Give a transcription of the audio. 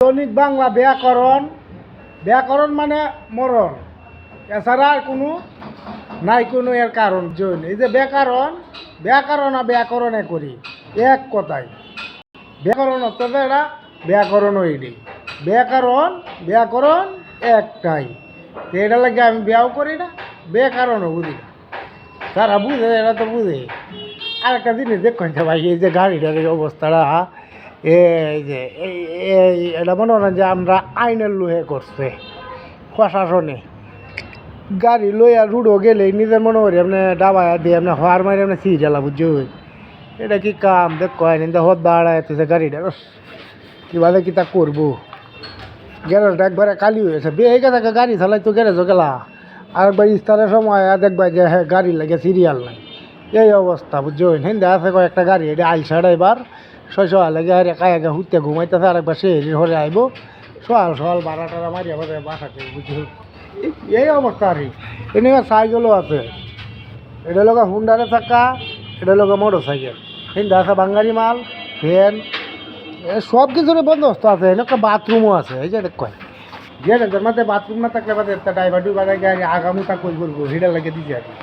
দৈনিক বাংলা ব্যাকরণ, ব্যাকরণ মানে মরণ, এছাড়া আর কোনো নাই কোনো এর কারণ জন্য। এই যে ব্যাকরণ, ব্যাকরণ আর ব্যাকরণে করি এক কথায়। ব্যাকরণ হচ্ছে এটা, ব্যাকরণ ওইটি ব্যাকরণ, ব্যাকরণ একটাই। তো এটা লাগে আমি বিয়াও করি না, ব্যাকরণও বুঝি না। তারা বুঝে, এরা তো বুঝে। আরেকটা জিনিস দেখুন ভাই, এই যে গাড়িটার এই অবস্থাটা, এই যে এই এটা মনে হয় যে আমরা আইনের লোহে করছে প্রশাসনে। গাড়ি লইয়া রুডো গেলে নিজের মনে করি আপনি ডাবায় দিয়ে আপনি হওয়ার মারি আপনি সিঁড়ি জ্বালা বুঝছো। এটা কি কাম দেখ কয় নিন্দা হদ দাঁড়াইতেছে গাড়িটা, কীভাবে কি তা করবো। গ্যারেজটা একবারে কালি হয়েছে, বেয়ে গেছে গাড়ি চালাই তো গ্যারেজও গেলা। আরেকবার ইস্তারের সময় দেখবা যে হ্যাঁ গাড়ি লাগে সিরিয়াল নাই, এই অবস্থা বুঝছো। হিন্দা আছে কয়েকটা গাড়ি, এটা আইসার এবার ছয়শো লাগে আর একা একা হুতে ঘুমাইতেছে। আরেকবার সে হরে আইব সকাল সকাল 12টা মারি আবার বাসাতে বুঝছো। এই অবস্থা আর কি। এনে সাইকেলও আছে, এটা লোক হুন্ডারে থাকা, এটা লোক মোটর সাইকেল। হিন্দা আছে বাঙ্গারি মাল, ফ্যান, সব কিছুর বন্দোবস্ত আছে। একটা বাথরুমও আছে, এই যে দেখ গ্যারেজের মধ্যে বাথরুম না থাকলে বাদে একটা ড্রাইভার ডুইভার আগামী তা কই করবো, হিডা লাগে দিছে আর কি।